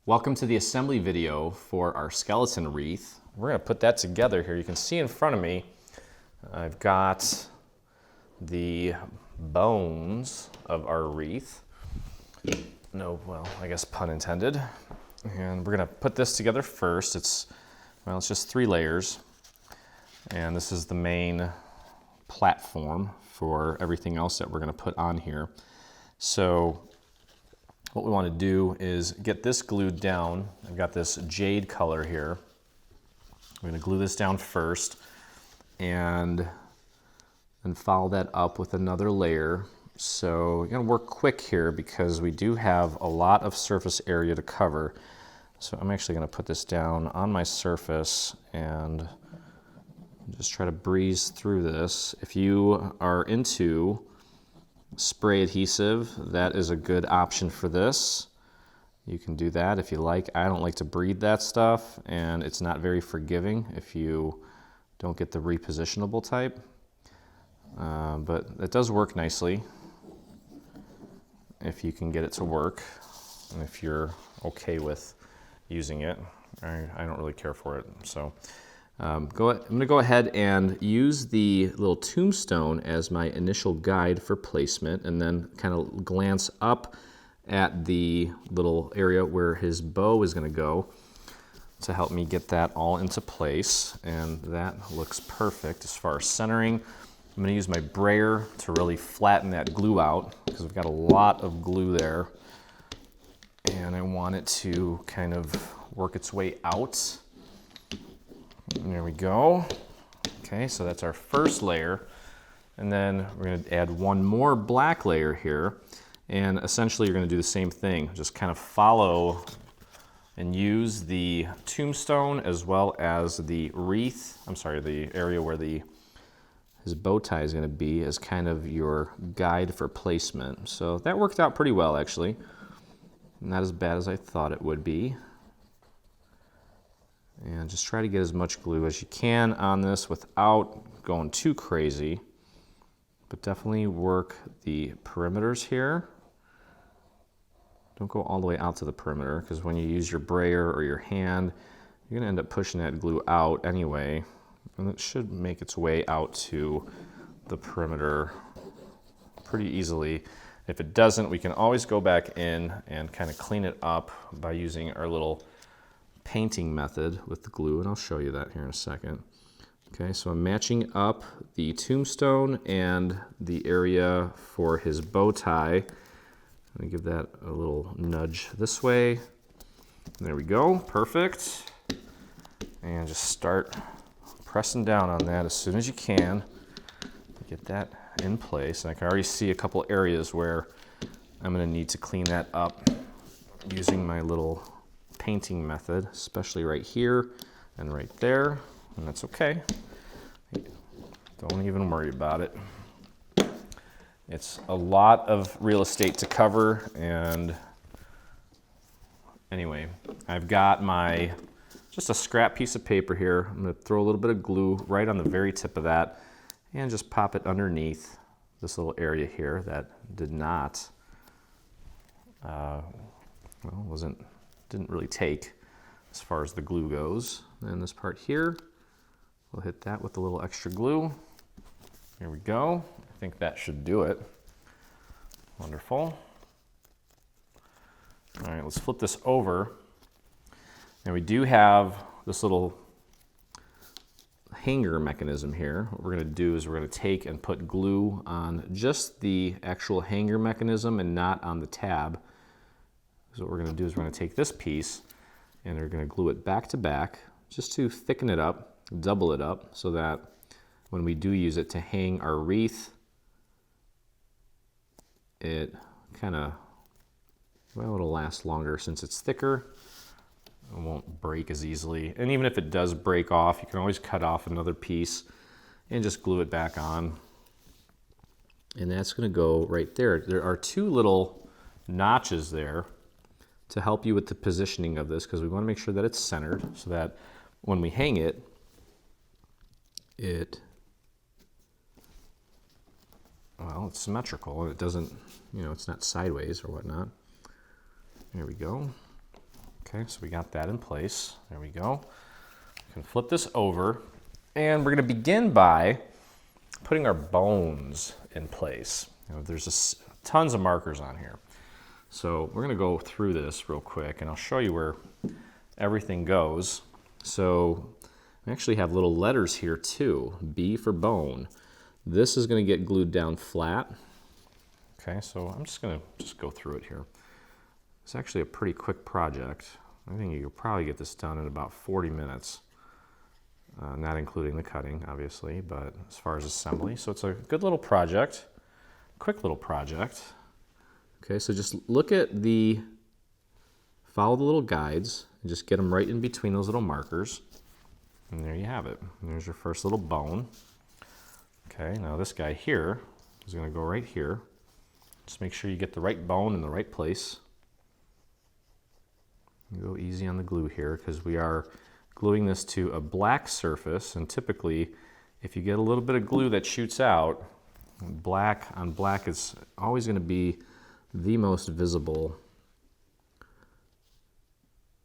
Welcome to the assembly video for our skeleton wreath. We're going to put that together here. You can see in front of me, I've got the bones of our wreath. No, well, I guess pun intended. And we're going to put this together first. It's just 3 layers. And this is the main platform for everything else that we're going to put on here. So what we want to do is get this glued down. I've got this jade color here. We're going to glue this down first and then follow that up with another layer. So we're going to work quick here because we do have a lot of surface area to cover. So I'm actually going to put this down on my surface and just try to breeze through this. If you are into spray adhesive, that is a good option for this. You can do that if you like. I don't like to breathe that stuff, and it's not very forgiving if you don't get the repositionable type. But it does work nicely if you can get it to work, and if you're okay with using it. I don't really care for it. So I'm going to go ahead and use the little tombstone as my initial guide for placement, and then kind of glance up at the little area where his bow is going to go to help me get that all into place. And that looks perfect as far as centering. I'm going to use my brayer to really flatten that glue out because we've got a lot of glue there, and I want it to kind of work its way out. There we go. Okay, so that's our first layer. And then we're going to add one more black layer here. And essentially you're going to do the same thing. Just kind of follow and use the tombstone as well as the wreath, the area where his bow tie is going to be, as kind of your guide for placement. So that worked out pretty well, actually. Not as bad as I thought it would be. And just try to get as much glue as you can on this without going too crazy. But definitely work the perimeters here. Don't go all the way out to the perimeter, because when you use your brayer or your hand, you're going to end up pushing that glue out anyway. And it should make its way out to the perimeter pretty easily. If it doesn't, we can always go back in and kind of clean it up by using our little painting method with the glue, and I'll show you that here in a second. Okay, so I'm matching up the tombstone and the area for his bow tie. I'm gonna give that a little nudge this way. There we go, perfect. And just start pressing down on that as soon as you can to get that in place. And I can already see a couple areas where I'm gonna need to clean that up using my little painting method, especially right here and right there, and that's okay. Don't even worry about it. It's a lot of real estate to cover, and anyway, I've got just a scrap piece of paper here. I'm going to throw a little bit of glue right on the very tip of that and just pop it underneath this little area here that did not, didn't really take as far as the glue goes. And this part here, we'll hit that with a little extra glue. Here we go. I think that should do it. Wonderful. All right, let's flip this over. And we do have this little hanger mechanism here. What we're going to do is we're going to take and put glue on just the actual hanger mechanism and not on the tab. So what we're going to do is we're going to take this piece and we're going to glue it back to back just to thicken it up, double it up, so that when we do use it to hang our wreath, it kind of, it'll last longer since it's thicker. It won't break as easily. And even if it does break off, you can always cut off another piece and just glue it back on. And that's going to go right there. There are 2 little notches there to help you with the positioning of this, because we want to make sure that it's centered so that when we hang it, it's symmetrical and it doesn't, it's not sideways or whatnot. There we go. Okay, so we got that in place. There we go. We can flip this over, and we're going to begin by putting our bones in place. You know, there's tons of markers on here. So we're going to go through this real quick, and I'll show you where everything goes. So we actually have little letters here too. B for bone. This is going to get glued down flat. Okay, so I'm just going to go through it here. It's actually a pretty quick project. I think you could probably get this done in about 40 minutes. Not including the cutting, obviously, but as far as assembly. So it's a good little project, quick little project. Okay, so just look at follow the little guides, and just get them right in between those little markers. And there you have it. And there's your first little bone. Okay, now this guy here is going to go right here. Just make sure you get the right bone in the right place. You go easy on the glue here because we are gluing this to a black surface, and typically if you get a little bit of glue that shoots out, black on black is always going to be the most visible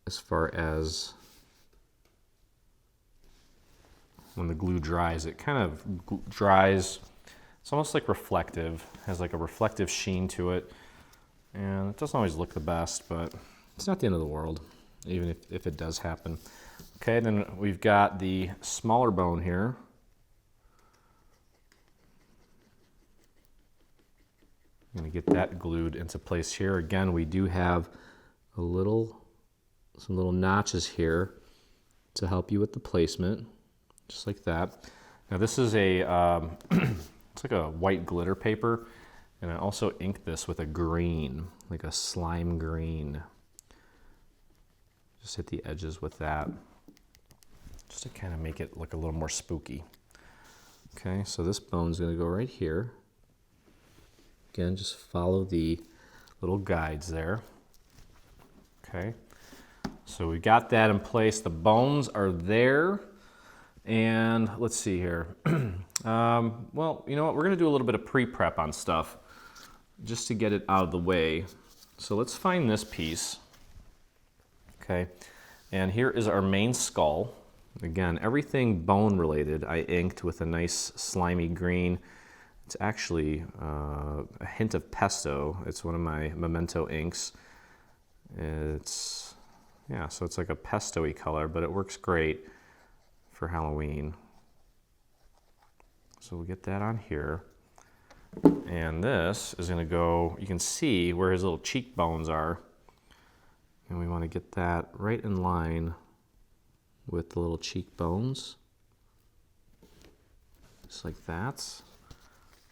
as far as when the glue dries. It kind of dries, it's almost like reflective, has like a reflective sheen to it, and it doesn't always look the best, but it's not the end of the world, even if it does happen. Okay, then we've got the smaller bone here. I'm going to get that glued into place here. Again, we do have some little notches here to help you with the placement, just like that. Now this is it's like a white glitter paper, and I also inked this with a green, like a slime green. Just hit the edges with that, just to kind of make it look a little more spooky. Okay, so this bone's going to go right here. Again, just follow the little guides there. Okay, so we got that in place. The bones are there. And let's see here. Well, you know what? We're going to do a little bit of pre-prep on stuff just to get it out of the way. So let's find this piece. Okay, and here is our main skull. Again, everything bone related I inked with a nice slimy green. It's actually a hint of pesto. It's one of my Memento inks. So it's like a pesto-y color, but it works great for Halloween. So we'll get that on here. And this is going to go, you can see where his little cheekbones are. And we want to get that right in line with the little cheekbones. Just like that.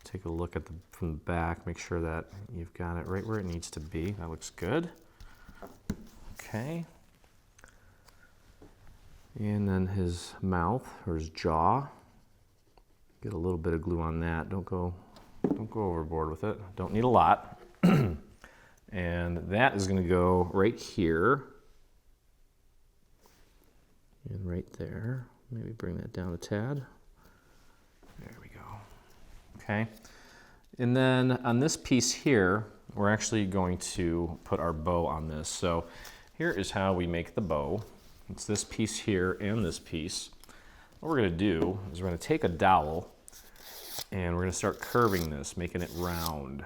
Take a look at from the back, make sure that you've got it right where it needs to be. That looks good. Okay. And then his mouth or his jaw. Get a little bit of glue on that. Don't go overboard with it. Don't need a lot. And that is going to go right here. And right there. Maybe bring that down a tad. There we go. Okay. And then on this piece here, we're actually going to put our bow on this. So here is how we make the bow. It's this piece here and this piece. What we're going to do is we're going to take a dowel and we're going to start curving this, making it round.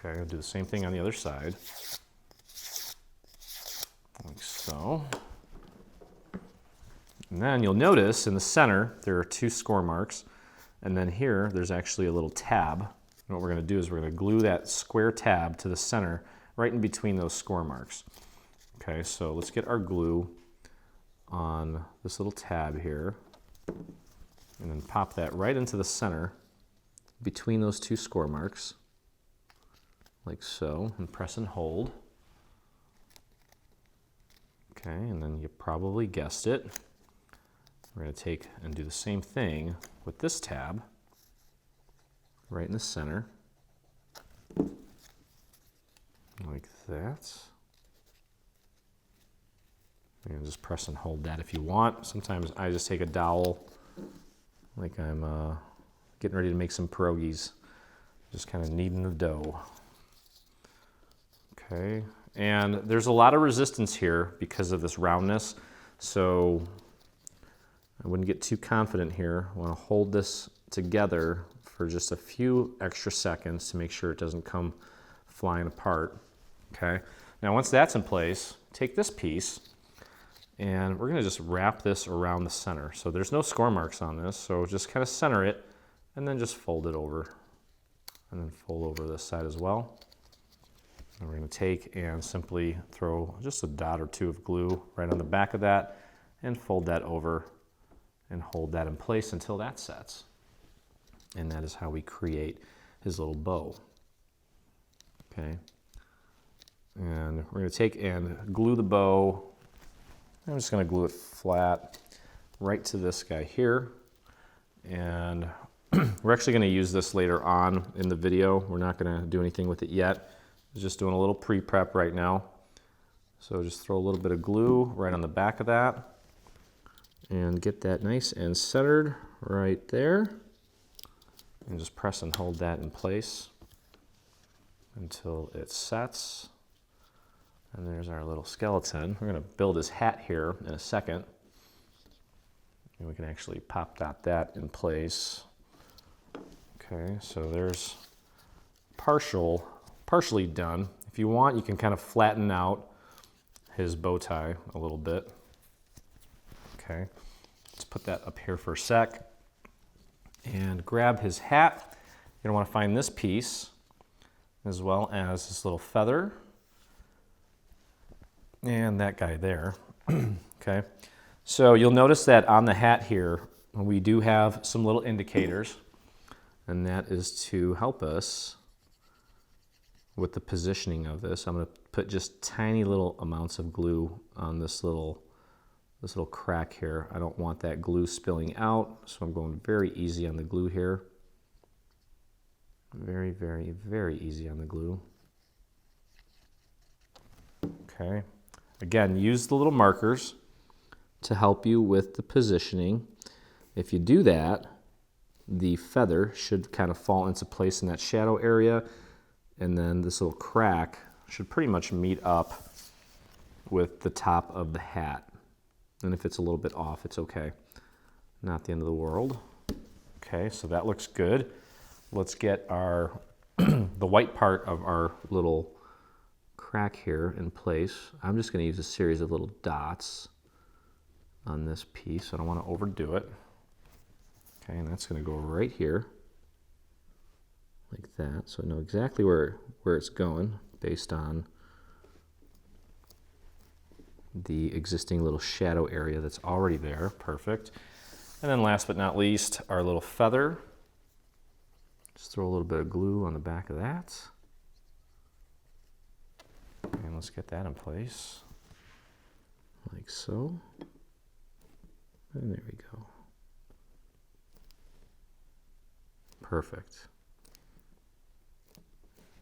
Okay, I'll do the same thing on the other side. Like so. And then you'll notice in the center there are 2 score marks. And then here there's actually a little tab. And what we're going to do is we're going to glue that square tab to the center right in between those score marks. Okay, so let's get our glue on this little tab here. And then pop that right into the center between those 2 score marks. Like so, and press and hold. Okay, and then you probably guessed it. We're going to take and do the same thing with this tab, right in the center. Like that. And just press and hold that if you want. Sometimes I just take a dowel, like I'm getting ready to make some pierogies. Just kind of kneading the dough. Okay, And there's a lot of resistance here because of this roundness, so I wouldn't get too confident here. I want to hold this together for just a few extra seconds to make sure it doesn't come flying apart. Okay, now once that's in place, take this piece and we're going to just wrap this around the center. So there's no score marks on this, so just kind of center it and then just fold it over, and then fold over this side as well. And we're going to take and simply throw just a dot or two of glue right on the back of that and fold that over and hold that in place until that sets. And that is how we create his little bow. Okay. And we're going to take and glue the bow. I'm just going to glue it flat right to this guy here. And we're actually going to use this later on in the video. We're not going to do anything with it yet. Just doing a little pre-prep right now. So just throw a little bit of glue right on the back of that and get that nice and centered right there. And just press and hold that in place until it sets. And there's our little skeleton. We're going to build his hat here in a second. And we can actually pop that in place. Okay, so there's partially done. If you want, you can kind of flatten out his bow tie a little bit. Okay, let's put that up here for a sec. And grab his hat. You're going to want to find this piece as well as this little feather. And that guy there. Okay, so you'll notice that on the hat here, we do have some little indicators, and that is to help us with the positioning of this. I'm going to put just tiny little amounts of glue on this little crack here. I don't want that glue spilling out, so I'm going very easy on the glue here. Very, very, very easy on the glue. Okay. Again, use the little markers to help you with the positioning. If you do that, the feather should kind of fall into place in that shadow area, and then this little crack should pretty much meet up with the top of the hat. And if it's a little bit off, it's okay. Not the end of the world. Okay, so that looks good. Let's get our the white part of our little crack here in place. I'm just going to use a series of little dots on this piece. I don't want to overdo it. Okay, and that's going to go right here, like that. So I know exactly where it's going based on the existing little shadow area that's already there. Perfect. And then last but not least, our little feather. Just throw a little bit of glue on the back of that. And let's get that in place, like so. And there we go. Perfect.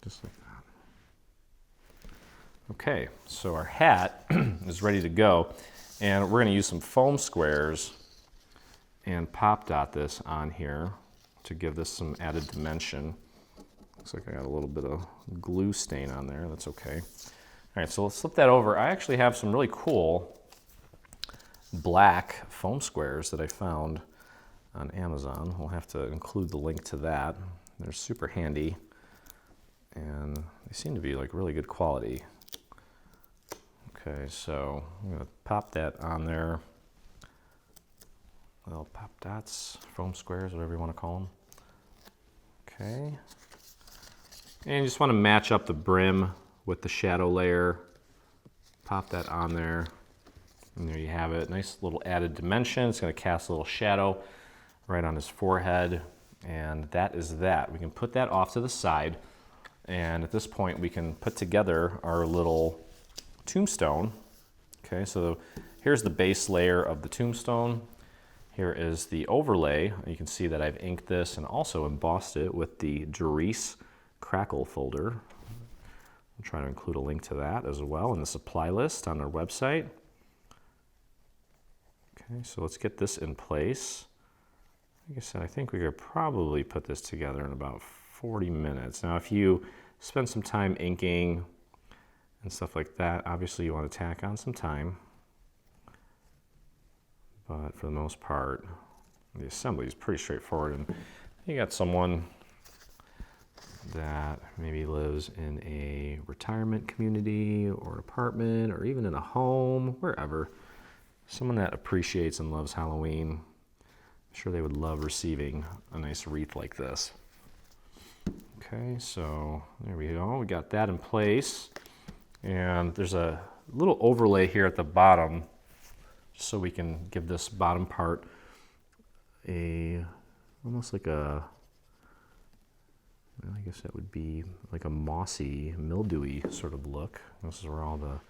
Just like that. Okay, so our hat is ready to go. And we're going to use some foam squares and pop dot this on here to give this some added dimension. Looks like I got a little bit of glue stain on there. That's okay. All right, so let's flip that over. I actually have some really cool black foam squares that I found on Amazon. We'll have to include the link to that. They're super handy, and they seem to be like really good quality. Okay, so I'm gonna pop that on there. Little pop dots, foam squares, whatever you want to call them. Okay. And you just want to match up the brim with the shadow layer. Pop that on there. And there you have it. Nice little added dimension. It's going to cast a little shadow right on his forehead. And that is that. We can put that off to the side. And at this point, we can put together our little tombstone. Okay, so here's the base layer of the tombstone. Here is the overlay. You can see that I've inked this and also embossed it with the Wreath crackle folder. I'll try to include a link to that as well in the supply list on our website. Okay, so let's get this in place. Like I said, I think we could probably put this together in about 40 minutes. Now, if you spend some time inking and stuff like that. Obviously you want to tack on some time, but for the most part, the assembly is pretty straightforward. And you got someone that maybe lives in a retirement community or apartment or even in a home, wherever. Someone that appreciates and loves Halloween. I'm sure they would love receiving a nice wreath like this. Okay, so there we go. We got that in place. And there's a little overlay here at the bottom, just so we can give this bottom part almost like a, well, I guess that would be like a mossy, mildewy sort of look. This is where all the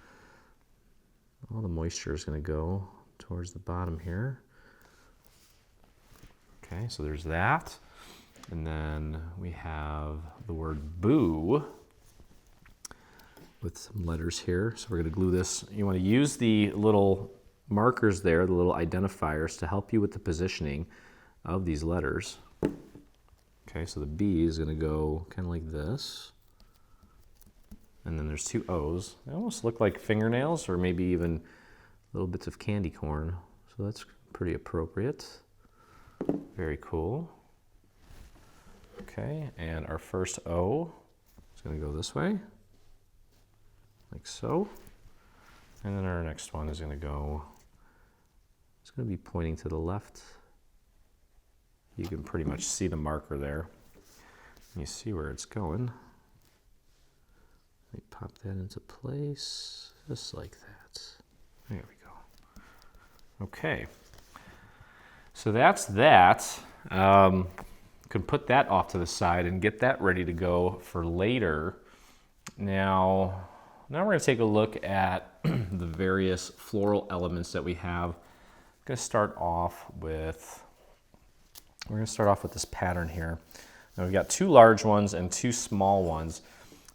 moisture is going to go, towards the bottom here. Okay, so there's that. And then we have the word boo with some letters here. So we're going to glue this. You want to use the little markers there, the little identifiers, to help you with the positioning of these letters. Okay, so the B is going to go kind of like this. And then there's two O's. They almost look like fingernails or maybe even little bits of candy corn. So that's pretty appropriate. Very cool. Okay, and our first O is going to go this way, like so. And then our next one is going to go, it's going to be pointing to the left. You can pretty much see the marker there. You see where it's going. Let me pop that into place, just like that. There we go. Okay, so that's that. Can put that off to the side and get that ready to go for later. Now we're going to take a look at the various floral elements that we have. I'm going to start off with, we're going to start off with this pattern here. Now we've got two large ones and two small ones.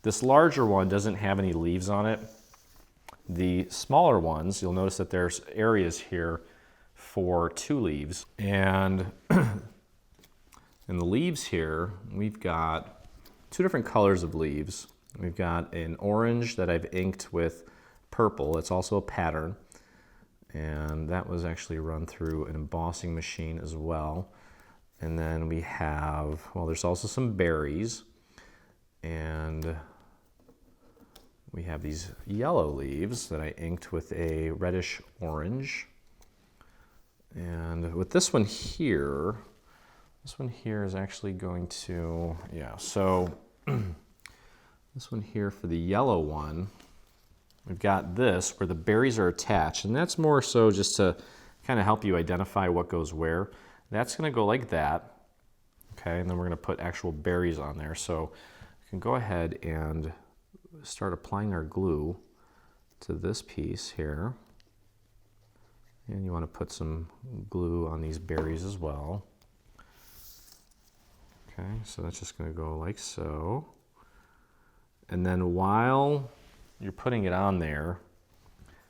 This larger one doesn't have any leaves on it. The smaller ones, you'll notice that there's areas here for two leaves. And in the leaves here, we've got two different colors of leaves. We've got an orange that I've inked with purple. It's also a pattern. And that was actually run through an embossing machine as well. And then we have, well, there's also some berries. And we have these yellow leaves that I inked with a reddish orange. And with this one here is actually going to, yeah, so this one here for the yellow one, we've got this where the berries are attached, and that's more so just to kind of help you identify what goes where. That's going to go like that, okay, and then we're going to put actual berries on there. So we can go ahead and start applying our glue to this piece here. And you want to put some glue on these berries as well. Okay, so that's just going to go like so. And then while you're putting it on there,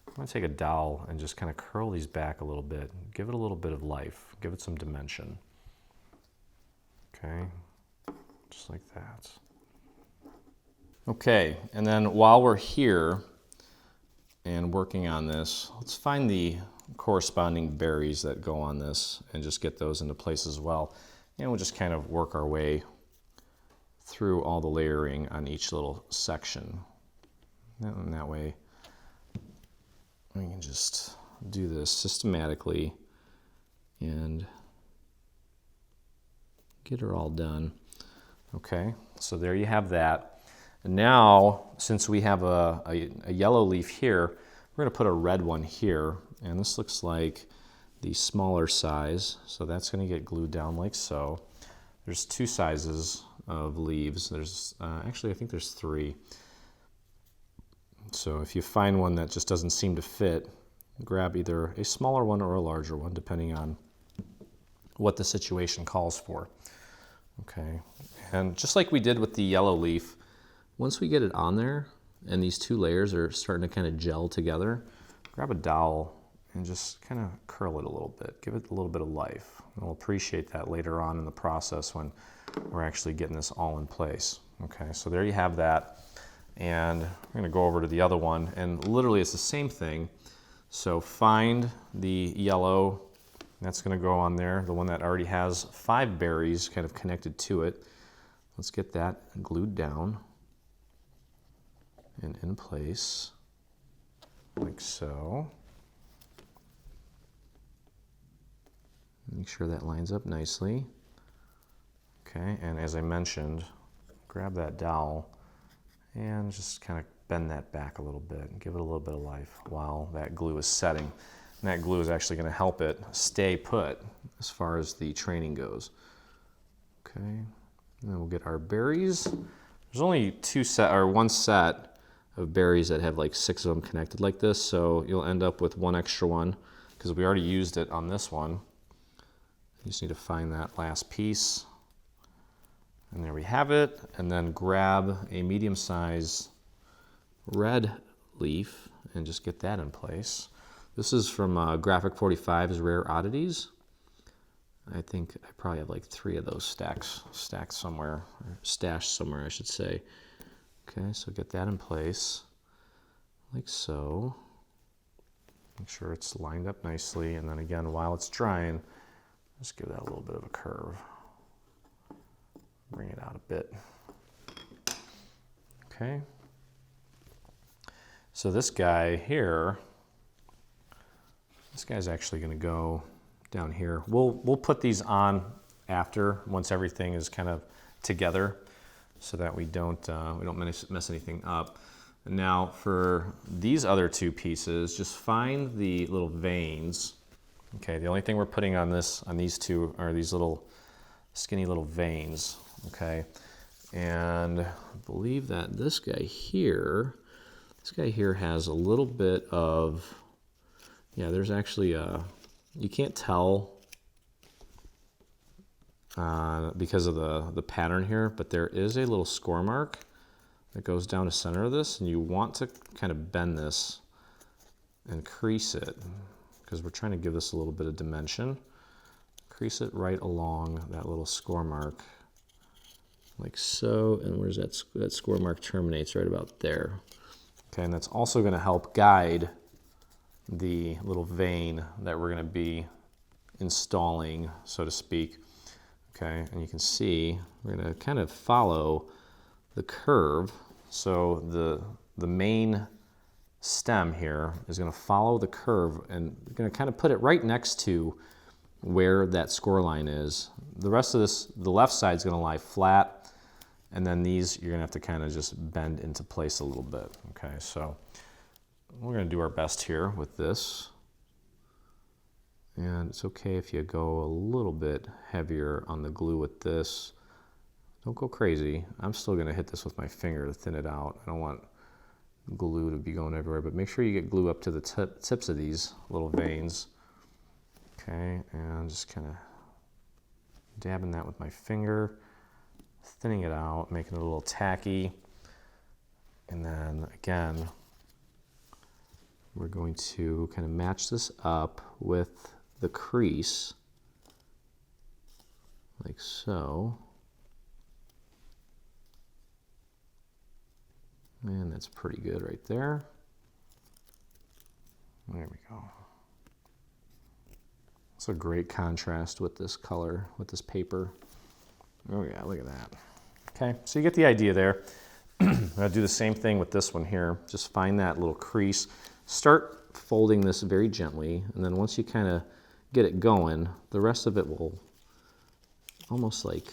I'm going to take a dowel and just kind of curl these back a little bit. Give it a little bit of life. Give it some dimension. Okay, just like that. Okay, and then while we're here and working on this, let's find the corresponding berries that go on this and just get those into place as well. And we'll just kind of work our way through all the layering on each little section. And that way we can just do this systematically and get her all done. Okay, so there you have that. And now, since we have a yellow leaf here, we're going to put a red one here. And this looks like the smaller size, so that's going to get glued down like so. There's two sizes of leaves. There's actually, I think there's three. So if you find one that just doesn't seem to fit, grab either a smaller one or a larger one, depending on what the situation calls for. Okay, and just like we did with the yellow leaf, once we get it on there and these two layers are starting to kind of gel together, grab a dowel and just kind of curl it a little bit, give it a little bit of life. And we'll appreciate that later on in the process when we're actually getting this all in place. Okay, so there you have that. And we're gonna go over to the other one, and literally it's the same thing. So find the yellow, that's gonna go on there, the one that already has 5 berries kind of connected to it. Let's get that glued down and in place, like so. Make sure that lines up nicely. Okay, and as I mentioned, grab that dowel and just kind of bend that back a little bit and give it a little bit of life while that glue is setting. And that glue is actually going to help it stay put as far as the training goes. Okay, and then we'll get our berries. There's only one set of berries that have like 6 of them connected like this, so you'll end up with one extra one because we already used it on this one. You just need to find that last piece. And there we have it. And then grab a medium-sized red leaf and just get that in place. This is from Graphic 45's Rare Oddities. I think I probably have like 3 of those stacked somewhere, or stashed somewhere, I should say. Okay, so get that in place, like so. Make sure it's lined up nicely, and then again, while it's drying, just give that a little bit of a curve. Bring it out a bit. Okay. So this guy here, this guy's actually going to go down here. We'll put these on after, once everything is kind of together, so that we don't mess anything up. And now for these other 2 pieces, just find the little veins. Okay, the only thing we're putting on these 2 are these little skinny little veins. Okay, and I believe that this guy here has a little bit of, yeah, there's actually you can't tell because of the pattern here, but there is a little score mark that goes down the center of this, and you want to kind of bend this and crease it, because we're trying to give this a little bit of dimension. Crease it right along that little score mark, like so, and where's that score mark terminates right about there. Okay, and that's also going to help guide the little vein that we're going to be installing, so to speak. Okay, and you can see we're going to kind of follow the curve. So the main stem here is going to follow the curve, and we're going to kind of put it right next to where that score line is. The rest of this, the left side is going to lie flat, and then these you're going to have to kind of just bend into place a little bit. Okay, so we're going to do our best here with this, and it's okay if you go a little bit heavier on the glue with this. Don't go crazy. I'm still going to hit this with my finger to thin it out. I don't want glue to be going everywhere, but make sure you get glue up to the tips of these little veins. Okay, and just kind of dabbing that with my finger, thinning it out, making it a little tacky. And then again, we're going to kind of match this up with the crease, like so. And that's pretty good right there. There we go. It's a great contrast with this color, with this paper. Oh yeah, look at that. Okay, so you get the idea there. I'll do the same thing with this one here. Just find that little crease. Start folding this very gently, and then once you kind of get it going, the rest of it will almost like,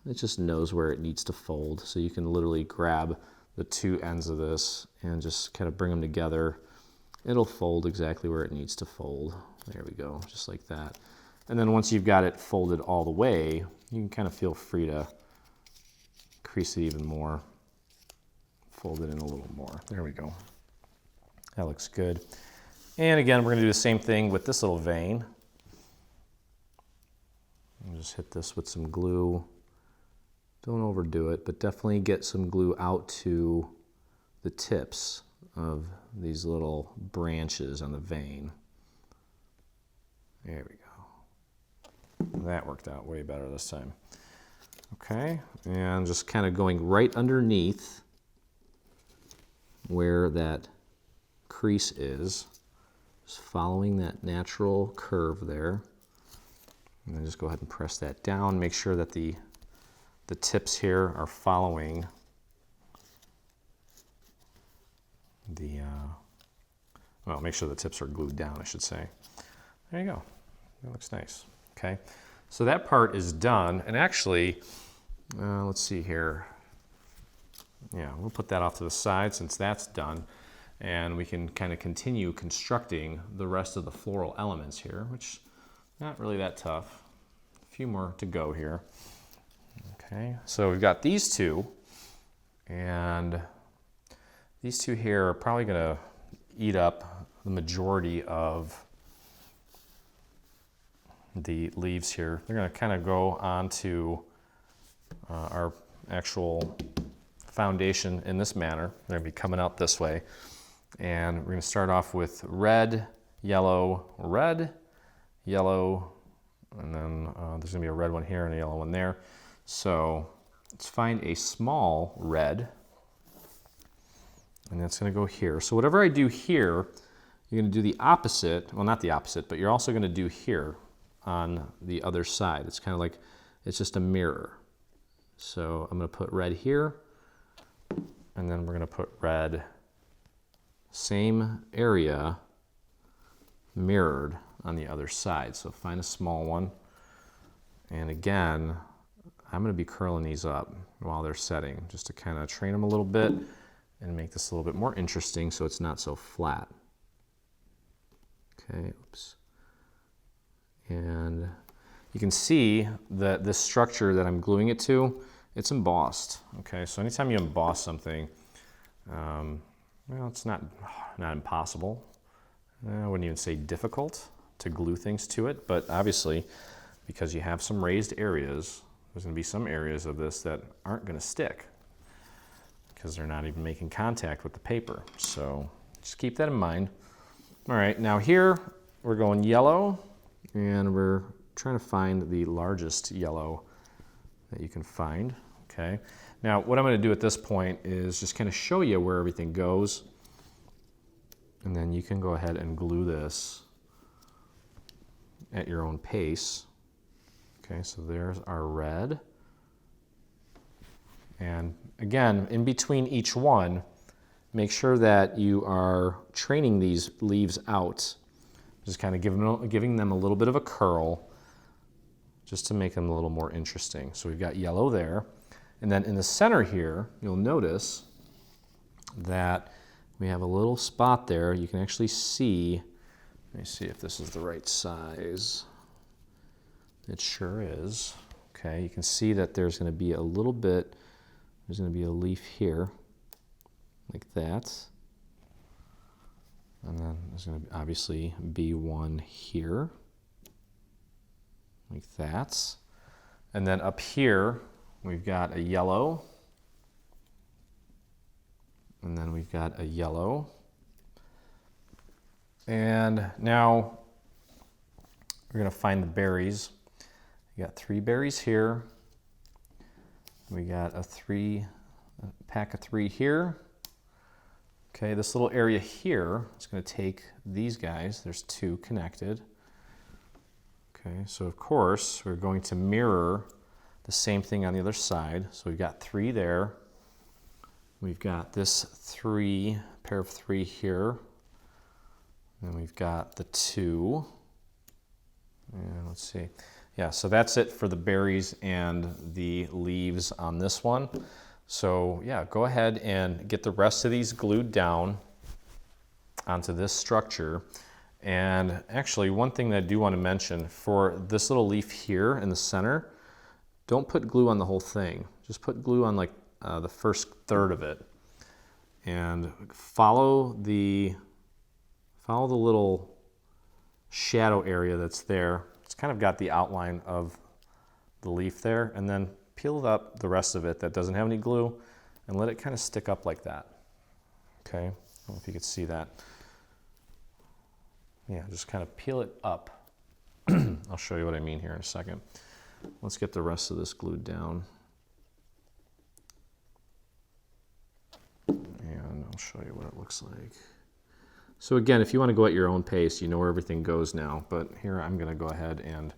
it just knows where it needs to fold. So you can literally grab the 2 ends of this and just kind of bring them together. It'll fold exactly where it needs to fold. There we go, just like that. And then once you've got it folded all the way, you can kind of feel free to crease it even more. Fold it in a little more. There we go. That looks good. And again, we're going to do the same thing with this little vein. I'll just hit this with some glue. Don't overdo it, but definitely get some glue out to the tips of these little branches on the vein. There we go. That worked out way better this time. Okay, and just kind of going right underneath where that crease is, just following that natural curve there. And then just go ahead and press that down. Make sure that the tips here are following the, well, make sure the tips are glued down, I should say. There you go. That looks nice. Okay, so that part is done. And actually, let's see here. Yeah, we'll put that off to the side since that's done. And we can kind of continue constructing the rest of the floral elements here, which not really that tough. A few more to go here. Okay, so we've got these two, and these two here are probably going to eat up the majority of the leaves here. They're going to kind of go onto our actual foundation in this manner. They're going to be coming out this way. And we're going to start off with red, yellow, and then there's going to be a red one here and a yellow one there. So let's find a small red, and that's going to go here. So whatever I do here, you're going to do the opposite. Well, not the opposite, but you're also going to do here on the other side. It's kind of like, it's just a mirror. So I'm going to put red here, and then we're going to put red, same area, mirrored on the other side. So find a small one. And again, I'm going to be curling these up while they're setting, just to kind of train them a little bit and make this a little bit more interesting so it's not so flat. Okay, oops. And you can see that this structure that I'm gluing it to, it's embossed. Okay, so anytime you emboss something, well, it's not impossible. I wouldn't even say difficult to glue things to it, but obviously, because you have some raised areas, there's going to be some areas of this that aren't going to stick because they're not even making contact with the paper. So just keep that in mind. All right, now here we're going yellow, and we're trying to find the largest yellow that you can find. Okay. Now, what I'm going to do at this point is just kind of show you where everything goes, and then you can go ahead and glue this at your own pace. Okay, so there's our red. And again, in between each one, make sure that you are training these leaves out. Just kind of giving them a little bit of a curl, just to make them a little more interesting. So we've got yellow there. And then in the center here, you'll notice that we have a little spot there. You can actually see, let me see if this is the right size. It sure is. Okay, you can see that there's going to be a little bit, there's going to be a leaf here, like that. And then there's going to obviously be one here, like that. And then up here, we've got a yellow, and then we've got a yellow. And now we're going to find the berries. We got 3 berries here. We got a pack of 3 here. Okay, this little area here is going to take these guys. There's 2 connected. Okay, so of course we're going to mirror the same thing on the other side. So we've got 3 there. We've got this pair of 3 here. And we've got the 2. And let's see. Yeah, so that's it for the berries and the leaves on this one. So yeah, go ahead and get the rest of these glued down onto this structure. And actually, one thing that I do want to mention, for this little leaf here in the center, don't put glue on the whole thing. Just put glue on like the first third of it. And follow the little shadow area that's there. It's kind of got the outline of the leaf there, and then peel up the rest of it that doesn't have any glue and let it kind of stick up like that. Okay, I don't know if you could see that. Yeah, just kind of peel it up. I'll show you what I mean here in a second. Let's get the rest of this glued down. And I'll show you what it looks like. So again, if you want to go at your own pace, you know where everything goes now, but here I'm going to go ahead and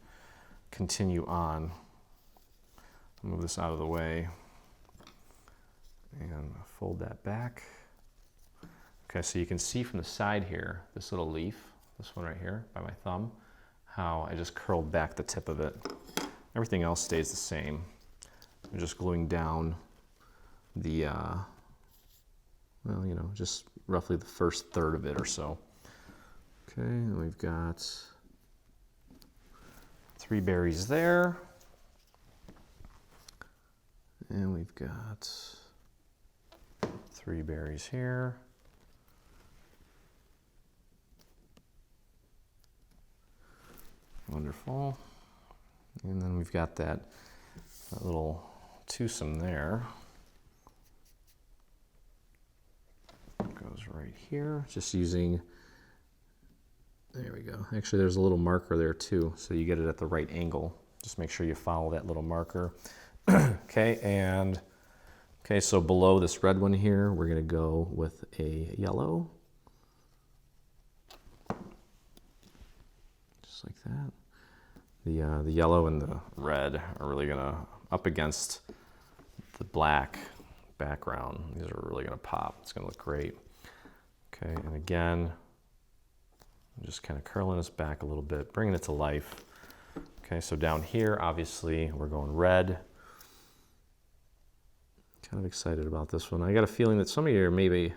continue on. Move this out of the way and fold that back. Okay, so you can see from the side here, this little leaf, this one right here by my thumb, how I just curled back the tip of it. Everything else stays the same. I'm just gluing down the, well, you know, just roughly the first third of it or so. Okay, and we've got 3 berries there. And we've got 3 berries here. Wonderful. And then we've got that little twosome there. Goes right here, just using, there we go. Actually, there's a little marker there too, so you get it at the right angle. Just make sure you follow that little marker. Okay, and okay, so below this red one here, we're gonna go with a yellow. Just like that. The yellow and the red are really gonna, up against the black background, these are really gonna pop. It's gonna look great. Okay, and again, I'm just kind of curling this back a little bit, bringing it to life. Okay, so down here, obviously, we're going red. Kind of excited about this one. I got a feeling that some of you maybe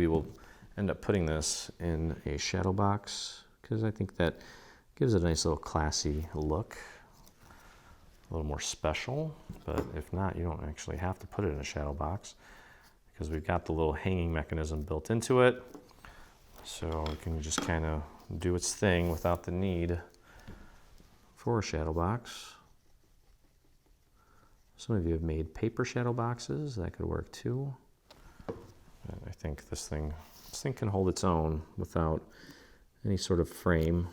will end up putting this in a shadow box, because I think that gives it a nice little classy look, a little more special. But if not, you don't actually have to put it in a shadow box, because we've got the little hanging mechanism built into it, so it can just kind of do its thing without the need for a shadow box. Some of you have made paper shadow boxes. That could work too. And I think this thing can hold its own without any sort of frame.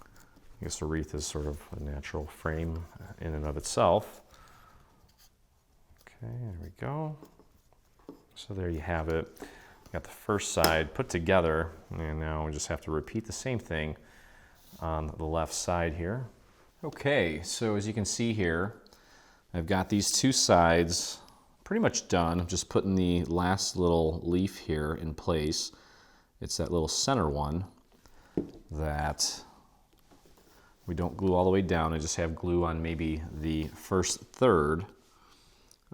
I guess a wreath is sort of a natural frame in and of itself. Okay, there we go. So there you have it. Got the first side put together, and now we just have to repeat the same thing on the left side here. Okay, so as you can see here, I've got these 2 sides pretty much done. I'm just putting the last little leaf here in place. It's that little center one that we don't glue all the way down. I just have glue on maybe the first third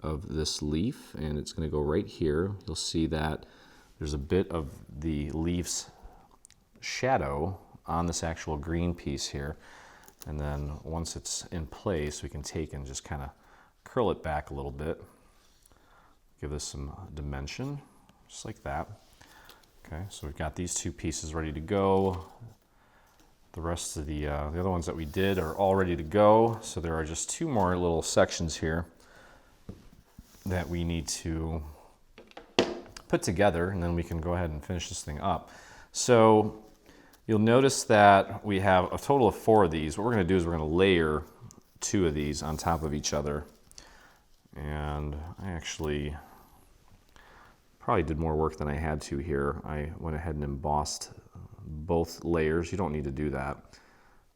of this leaf, and it's going to go right here. You'll see that there's a bit of the leaf's shadow on this actual green piece here. And then once it's in place, we can take and just kind of curl it back a little bit. Give this some dimension, just like that. Okay, so we've got these 2 pieces ready to go. The rest of the other ones that we did are all ready to go. So there are just 2 more little sections here that we need to put together, and then we can go ahead and finish this thing up. So you'll notice that we have a total of 4 of these. What we're going to do is we're going to layer 2 of these on top of each other. And I actually probably did more work than I had to here. I went ahead and embossed both layers. You don't need to do that.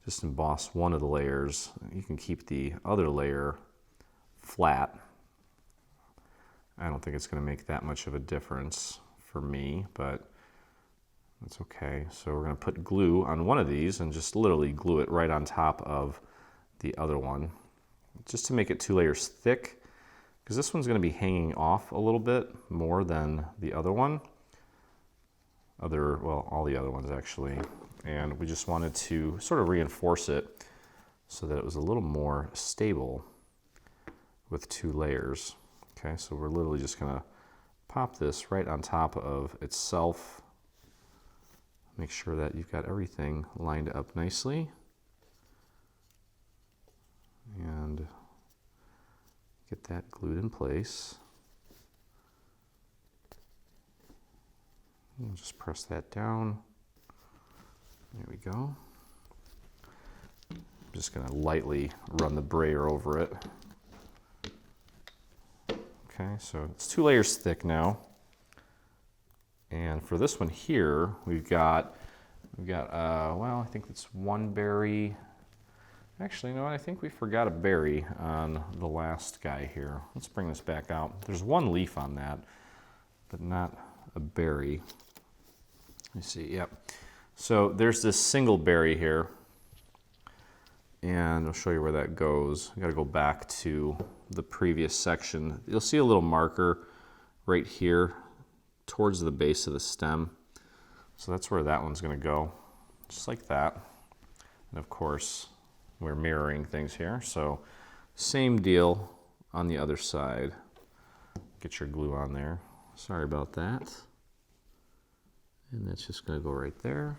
Just emboss one of the layers. You can keep the other layer flat. I don't think it's going to make that much of a difference for me, but that's okay. So we're going to put glue on one of these and just literally glue it right on top of the other one, just to make it 2 layers thick, because this one's going to be hanging off a little bit more than the other one. Well, all the other ones actually. And we just wanted to sort of reinforce it so that it was a little more stable with 2 layers. Okay, so we're literally just going to pop this right on top of itself. Make sure that you've got everything lined up nicely. And get that glued in place. And just press that down. There we go. I'm just going to lightly run the brayer over it. Okay, so it's 2 layers thick now. And for this one here, we've got well, I think it's one berry. Actually, you know what? I think we forgot a berry on the last guy here. Let's bring this back out. There's one leaf on that, but not a berry. Let me see, yep. So there's this single berry here, and I'll show you where that goes. I gotta go back to the previous section. You'll see a little marker right here towards the base of the stem. So that's where that one's gonna go, just like that. And of course, we're mirroring things here. So same deal on the other side. Get your glue on there. Sorry about that. And that's just gonna go right there.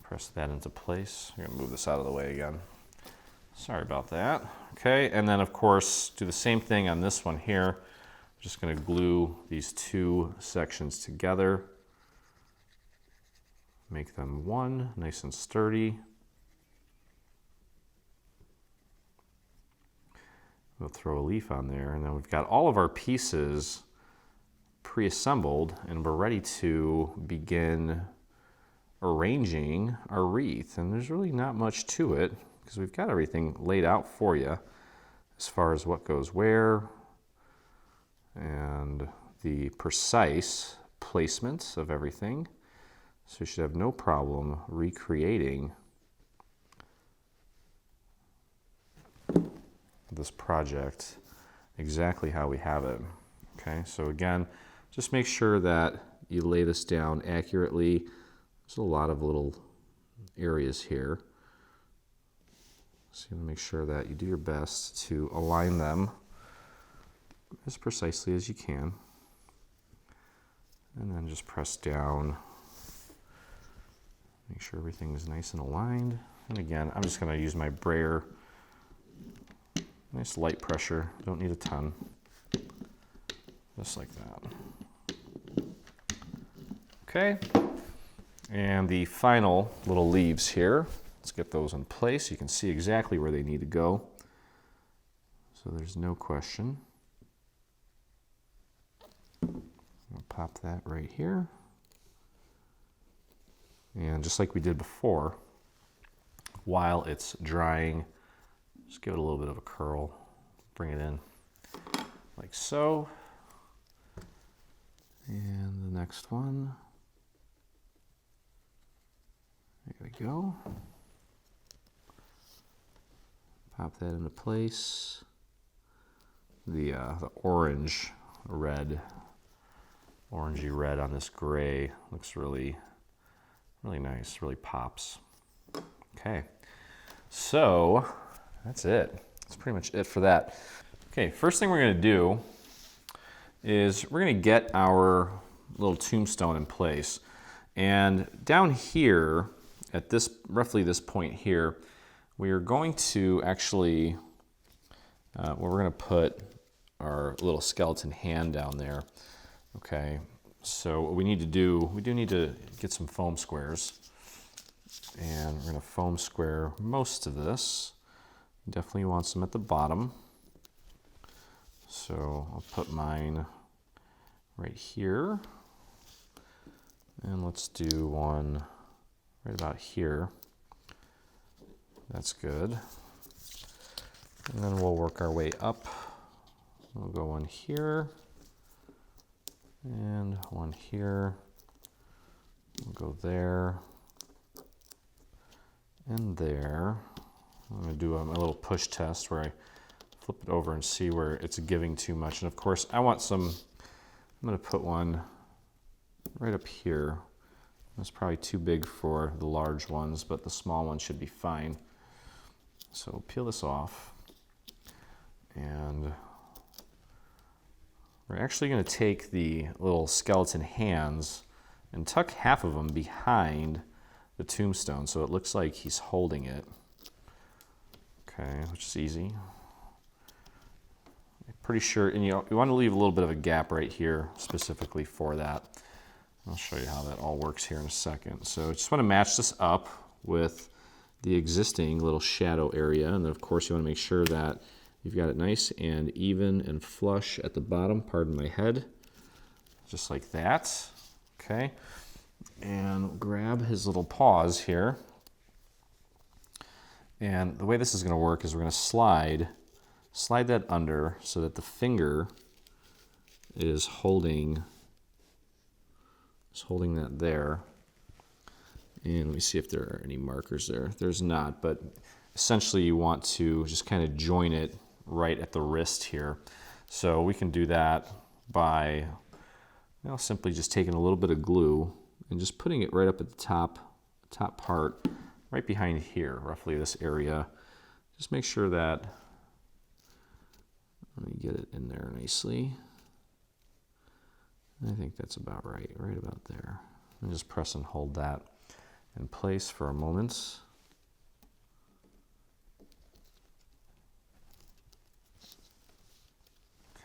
Press that into place. I'm gonna move this out of the way again. Sorry about that. Okay, and then of course, do the same thing on this one here. I'm just gonna glue these two sections together. Make them one, nice and sturdy. We'll throw a leaf on there, and then we've got all of our pieces pre-assembled, and we're ready to begin arranging our wreath. And there's really not much to it because we've got everything laid out for you as far as what goes where and the precise placement of everything. So you should have no problem recreating this project exactly how we have it. Okay, so again, just make sure that you lay this down accurately. There's a lot of little areas here. So you want to make sure that you do your best to align them as precisely as you can. And then just press down. Make sure everything is nice and aligned. And again, I'm just going to use my brayer. Nice light pressure, don't need a ton. Just like that. Okay, and the final little leaves here, let's get those in place. You can see exactly where they need to go. So there's no question. I'll pop that right here. And just like we did before, while it's drying, just give it a little bit of a curl, bring it in like so. And the next one, there we go. Pop that into place. The orange red, orangey red on this gray looks really nice, really pops. Okay, so that's it. That's pretty much it for that. Okay, first thing we're gonna do is we're gonna get our little tombstone in place. And down here, at this, roughly this point here, we are going to actually, we're gonna put our little skeleton hand down there. Okay, so what we need to do, we do need to get some foam squares. And we're gonna foam square most of this. Definitely want some at the bottom. So I'll put mine right here. And let's do one right about here. That's good. And then we'll work our way up. We'll go one here. And one here. We'll go there. And there. I'm going to do a little push test where I flip it over and see where it's giving too much. And of course, I want some, I'm going to put one right up here. That's probably too big for the large ones, but the small one should be fine. So peel this off. And we're actually going to take the little skeleton hands and tuck half of them behind the tombstone so it looks like he's holding it. Okay, which is easy. I'm pretty sure, and you want to leave a little bit of a gap right here specifically for that. I'll show you how that all works here in a second. So I just want to match this up with the existing little shadow area, and then of course you want to make sure that you've got it nice and even and flush at the bottom, pardon my head, just like that. Okay, and grab his little paws here. And the way this is going to work is we're going to slide that under so that the finger is holding that there. And let me see if there are any markers there. There's not, but essentially you want to just kind of join it right at the wrist here. So we can do that by simply just taking a little bit of glue and just putting it right up at the top part, right behind here, roughly this area. Just make sure that, let me get it in there nicely. I think that's about right about there. And just press and hold that in place for a moment.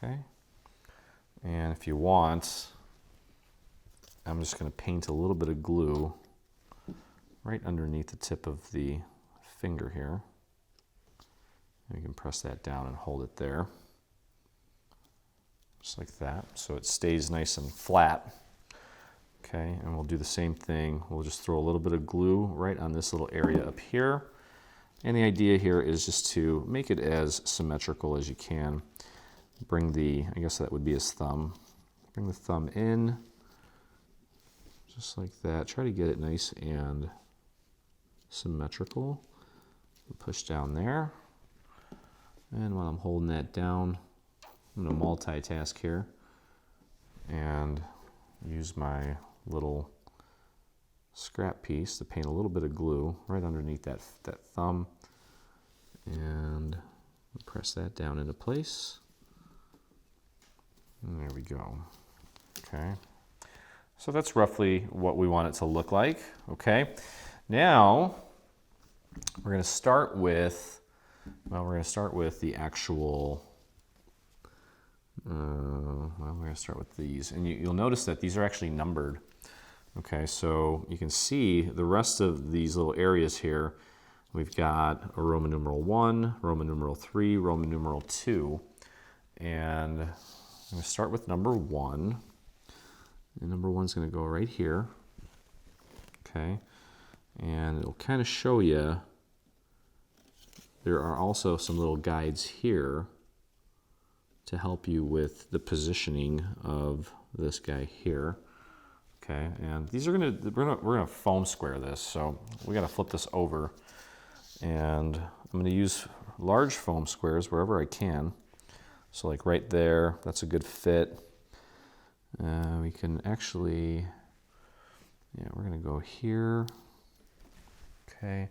Okay, and if you want, I'm just going to paint a little bit of glue right underneath the tip of the finger here. And you can press that down and hold it there, just like that, so it stays nice and flat. Okay, and we'll do the same thing. We'll just throw a little bit of glue right on this little area up here. And the idea here is just to make it as symmetrical as you can. Bring the, I guess that would be his thumb. Bring the thumb in, just like that. Try to get it nice and symmetrical. Push down there. And while I'm holding that down, I'm going to multitask here and use my little scrap piece to paint a little bit of glue right underneath that thumb, and press that down into place. And there we go. Okay, so that's roughly what we want it to look like. Okay, now we're going to start with, the actual, we're going to start with these, and you'll notice that these are actually numbered. Okay, so you can see the rest of these little areas here. We've got a Roman numeral 1, Roman numeral 3, Roman numeral 2, and I'm going to start with number 1. And number 1 is going to go right here. Okay, and it'll kind of show you there are also some little guides here to help you with the positioning of this guy here. Okay, and these are we're gonna foam square this, so we gotta flip this over, and I'm gonna use large foam squares wherever I can. So like right there, that's a good fit. We can actually, we're gonna go here. Okay,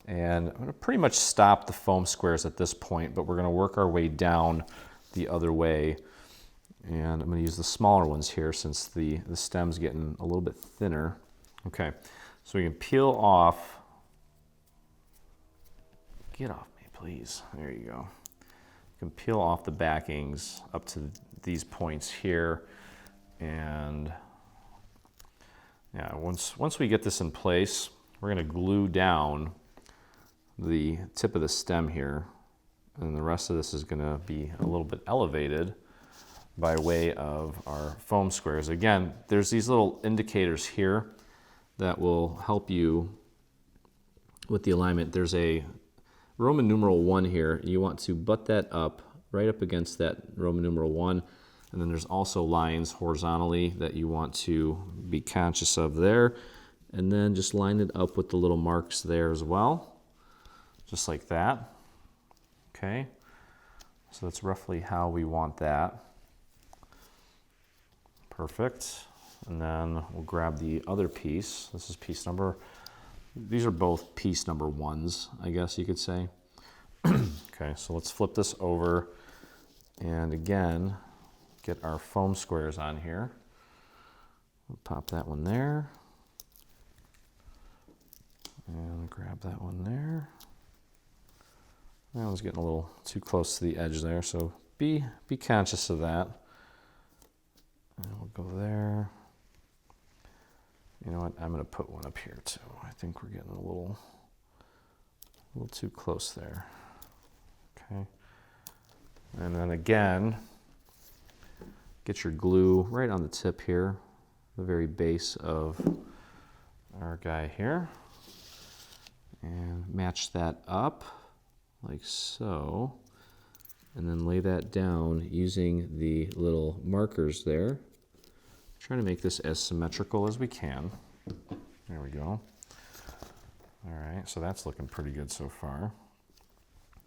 and I'm gonna pretty much stop the foam squares at this point, but we're gonna work our way down the other way. And I'm going to use the smaller ones here since the stem's getting a little bit thinner. Okay, so we can peel off. Get off me, please. There you go. You can peel off the backings up to these points here. And once we get this in place, we're going to glue down the tip of the stem here. And the rest of this is going to be a little bit elevated by way of our foam squares. Again, there's these little indicators here that will help you with the alignment. There's a Roman numeral 1 here. You want to butt that up right up against that Roman numeral 1. And then there's also lines horizontally that you want to be conscious of there. And then just line it up with the little marks there as well, just like that. Okay, so that's roughly how we want that. Perfect. And then we'll grab the other piece. This is piece number, these are both piece number 1s, I guess you could say. Okay, so let's flip this over and again, get our foam squares on here. We'll pop that one there. And grab that one there. That one's getting a little too close to the edge there, so be conscious of that. And we'll go there. You know what? I'm going to put one up here too. I think we're getting a little too close there. Okay. And then again, get your glue right on the tip here. the very base of our guy here. And match that up like so. And then lay that down using the little markers there. Trying to make this as symmetrical as we can. There we go. All right, so that's looking pretty good so far.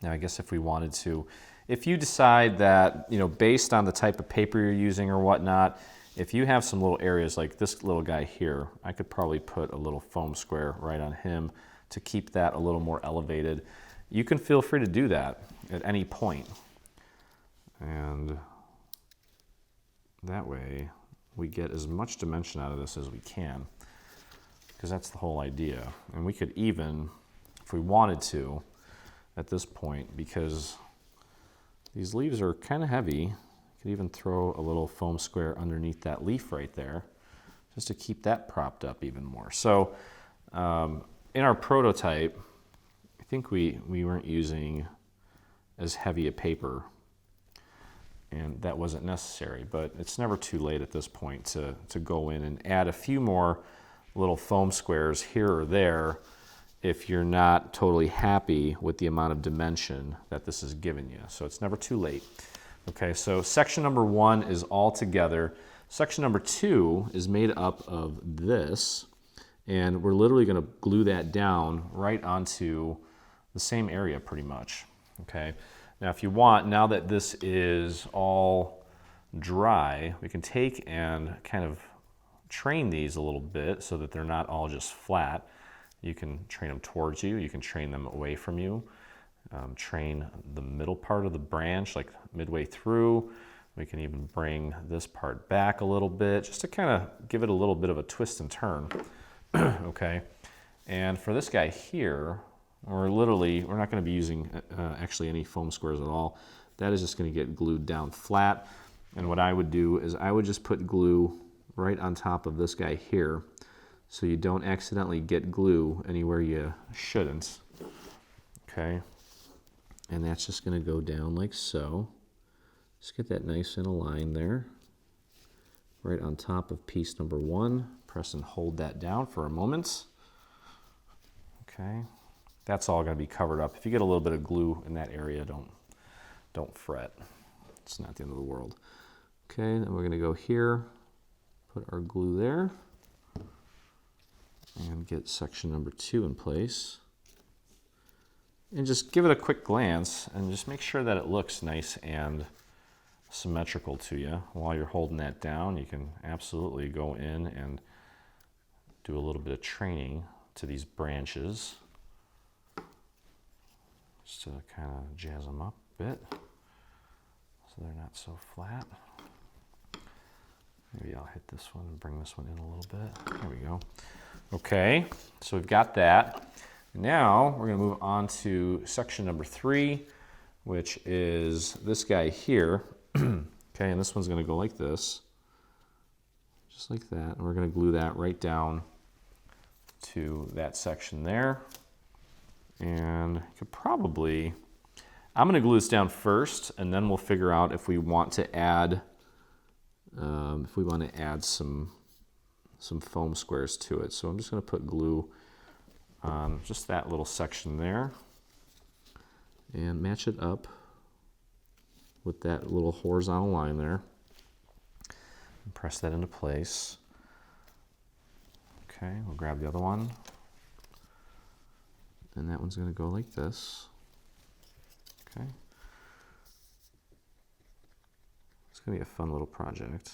Now I guess if we wanted to, if you decide that, you know, based on the type of paper you're using or whatnot, if you have some little areas like this little guy here, I could probably put a little foam square right on him to keep that a little more elevated. You can feel free to do that at any point. And that way we get as much dimension out of this as we can, because that's the whole idea. And we could even, if we wanted to, at this point, because these leaves are kind of heavy, you could even throw a little foam square underneath that leaf right there, just to keep that propped up even more. So in our prototype, I think we weren't using as heavy a paper, and that wasn't necessary, but it's never too late at this point to go in and add a few more little foam squares here or there if you're not totally happy with the amount of dimension that this is giving you. So it's never too late. Okay, so section number 1 is all together. Section number 2 is made up of this, and we're literally going to glue that down right onto the same area pretty much. Okay. Now if you want, now that this is all dry, we can take and kind of train these a little bit so that they're not all just flat. You can train them towards you, you can train them away from you, train the middle part of the branch like midway through. We can even bring this part back a little bit just to kind of give it a little bit of a twist and turn. Okay, and for this guy here, we're not going to be using actually any foam squares at all. That is just going to get glued down flat. And what I would do is I would just put glue right on top of this guy here, so you don't accidentally get glue anywhere you shouldn't. Okay, and that's just going to go down like so. Just get that nice in a line there, right on top of piece number 1. Press and hold that down for a moment. Okay, that's all going to be covered up. If you get a little bit of glue in that area, don't fret. It's not the end of the world. Okay, then we're going to go here, put our glue there, and get section number 2 in place. And just give it a quick glance and just make sure that it looks nice and symmetrical to you. While you're holding that down, you can absolutely go in and do a little bit of training to these branches, just to kind of jazz them up a bit so they're not so flat. Maybe I'll hit this one and bring this one in a little bit. There we go. Okay, so we've got that. Now we're going to move on to section number 3, which is this guy here. Okay, and this one's going to go like this, just like that. And we're going to glue that right down to that section there. And you could probably, I'm going to glue this down first, and then we'll figure out if we want to add some foam squares to it. So I'm just going to put glue on just that little section there and match it up with that little horizontal line there. And press that into place. Okay, we'll grab the other one. And that one's going to go like this. Okay. It's going to be a fun little project.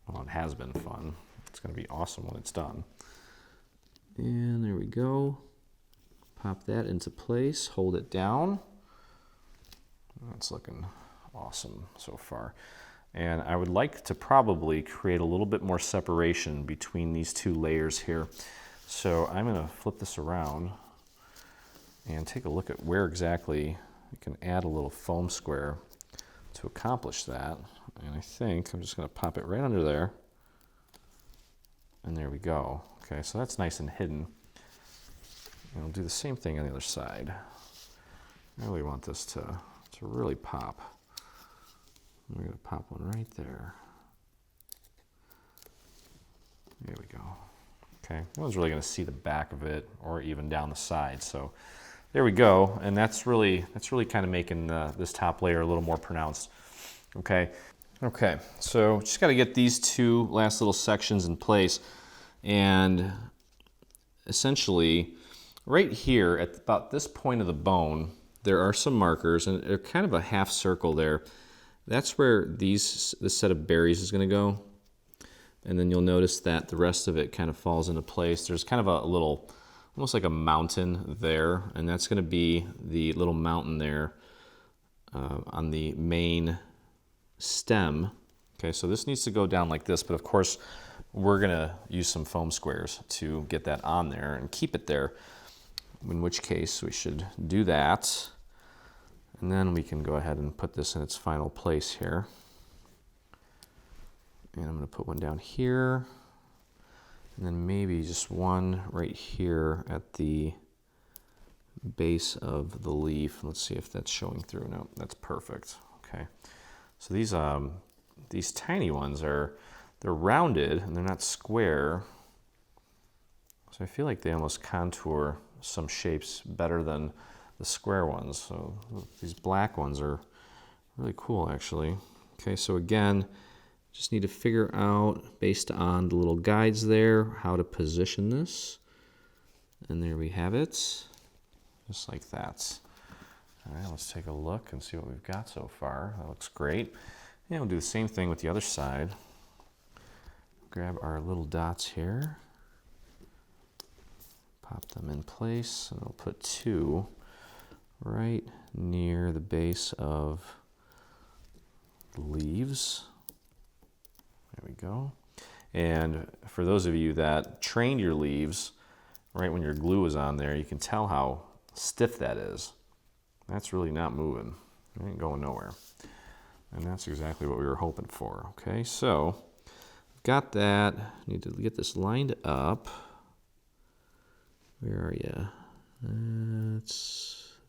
Well, it has been fun. It's going to be awesome when it's done. And there we go. Pop that into place, hold it down. That's looking awesome so far. And I would like to probably create a little bit more separation between these 2 layers here. So I'm going to flip this around and take a look at where exactly you can add a little foam square to accomplish that. And I think I'm just going to pop it right under there. And there we go. Okay, so that's nice and hidden. And we'll do the same thing on the other side. I really want this to really pop. We're going to pop one right there. There we go. Okay, no one's really going to see the back of it or even down the side. So there we go, and that's really kind of making this top layer a little more pronounced. Okay, so just got to get these two last little sections in place, and essentially right here at about this point of the bone, there are some markers, and they're kind of a half circle there. That's where this set of berries is going to go. And then you'll notice that the rest of it kind of falls into place. There's kind of a little, almost like a mountain there, and that's going to be the little mountain there on the main stem. Okay, so this needs to go down like this, but of course we're going to use some foam squares to get that on there and keep it there, in which case we should do that. And then we can go ahead and put this in its final place here. And I'm going to put one down here, and then maybe just one right here at the base of the leaf. Let's see if that's showing through. No, that's perfect. Okay, so these tiny ones they're rounded and they're not square. So I feel like they almost contour some shapes better than the square ones. So these black ones are really cool, actually. Okay, so again, just need to figure out, based on the little guides there, how to position this. And there we have it, just like that. All right, let's take a look and see what we've got so far. That looks great. And we'll do the same thing with the other side. Grab our little dots here, pop them in place, and we'll put two right near the base of the leaves. There we go. And for those of you that trained your leaves, right when your glue is on there, you can tell how stiff that is. That's really not moving. It ain't going nowhere. And that's exactly what we were hoping for. Okay, so got that. Need to get this lined up. Where are you?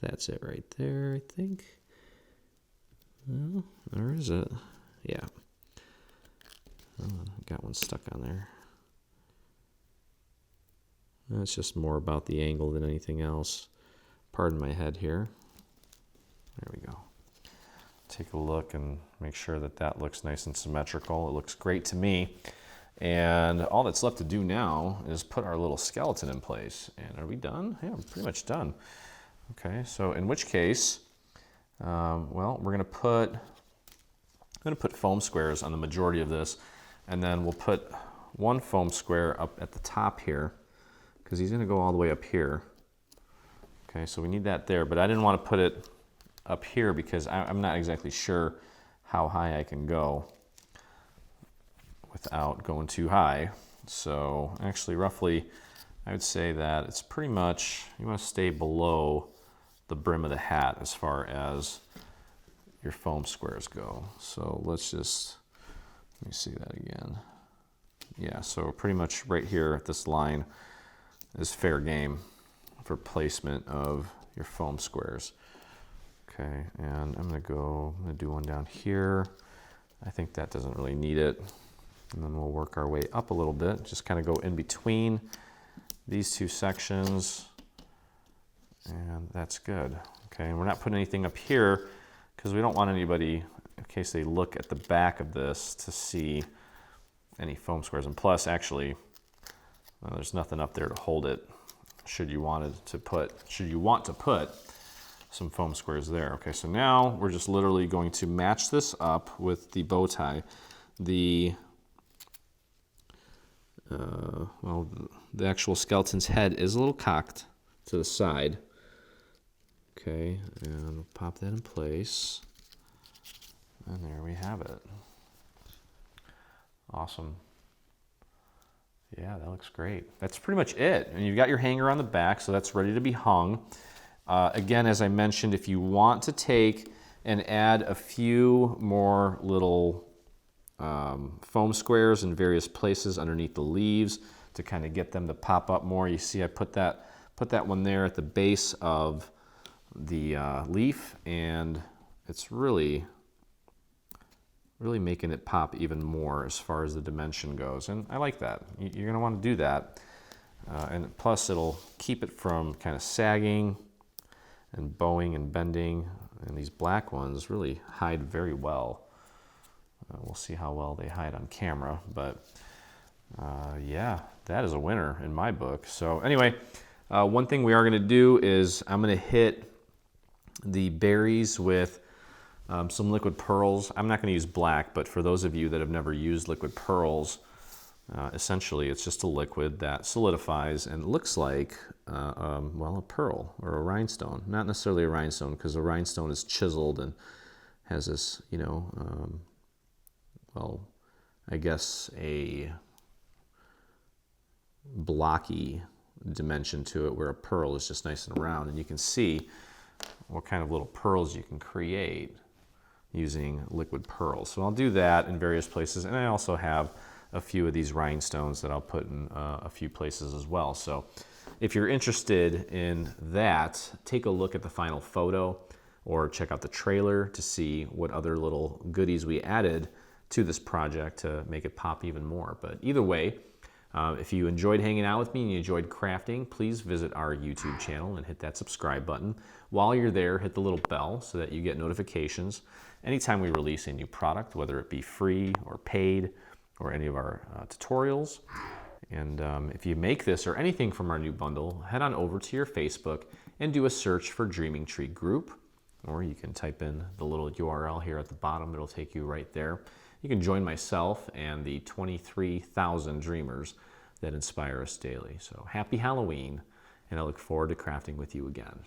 That's it right there, I think. Well, or is it? Yeah. Got one stuck on there. That's just more about the angle than anything else. Pardon my head here. There we go. Take a look and make sure that that looks nice and symmetrical. It looks great to me. And all that's left to do now is put our little skeleton in place. And are we done? Yeah, we're pretty much done. Okay, so in which case, well, I'm going to put foam squares on the majority of this. And then we'll put one foam square up at the top here, because he's going to go all the way up here. Okay, so we need that there, but I didn't want to put it up here because I'm not exactly sure how high I can go without going too high. So actually, roughly, I would say that it's pretty much, you want to stay below the brim of the hat as far as your foam squares go. So let's just, let me see that again. Yeah, so pretty much right here at this line is fair game for placement of your foam squares. Okay, and I'm gonna do one down here. I think that doesn't really need it. And then we'll work our way up a little bit, just kind of go in between these two sections. And that's good. Okay, and we're not putting anything up here because we don't want anybody, in case they look at the back of this, to see any foam squares. And plus, actually, there's nothing up there to hold it should you want to put some foam squares there. Okay, so now we're just literally going to match this up with the bow tie. The actual skeleton's head is a little cocked to the side. Okay, and we'll pop that in place. And there we have it. Awesome. Yeah, that looks great. That's pretty much it. And you've got your hanger on the back, so that's ready to be hung. Again, as I mentioned, if you want to take and add a few more little foam squares in various places underneath the leaves to kind of get them to pop up more, you see I put that one there at the base of the leaf, and it's really really making it pop even more as far as the dimension goes. And I like that. You're gonna wanna do that. And plus it'll keep it from kind of sagging and bowing and bending. And these black ones really hide very well. We'll see how well they hide on camera, but yeah, that is a winner in my book. So anyway, one thing we are gonna do is I'm gonna hit the berries with some liquid pearls. I'm not gonna use black, but for those of you that have never used liquid pearls, essentially it's just a liquid that solidifies and looks like, well, a pearl or a rhinestone. Not necessarily a rhinestone, because a rhinestone is chiseled and has this, you know, well, I guess a blocky dimension to it, where a pearl is just nice and round. And you can see what kind of little pearls you can create using liquid pearls. So I'll do that in various places. And I also have a few of these rhinestones that I'll put in a few places as well. So if you're interested in that, take a look at the final photo or check out the trailer to see what other little goodies we added to this project to make it pop even more. But either way, if you enjoyed hanging out with me and you enjoyed crafting, please visit our YouTube channel and hit that subscribe button. While you're there, hit the little bell so that you get notifications anytime we release a new product, whether it be free or paid, or any of our tutorials. And if you make this or anything from our new bundle, head on over to your Facebook and do a search for Dreaming Tree Group, or you can type in the little URL here at the bottom. It'll take you right there. You can join myself and the 23,000 dreamers that inspire us daily. So happy Halloween, and I look forward to crafting with you again.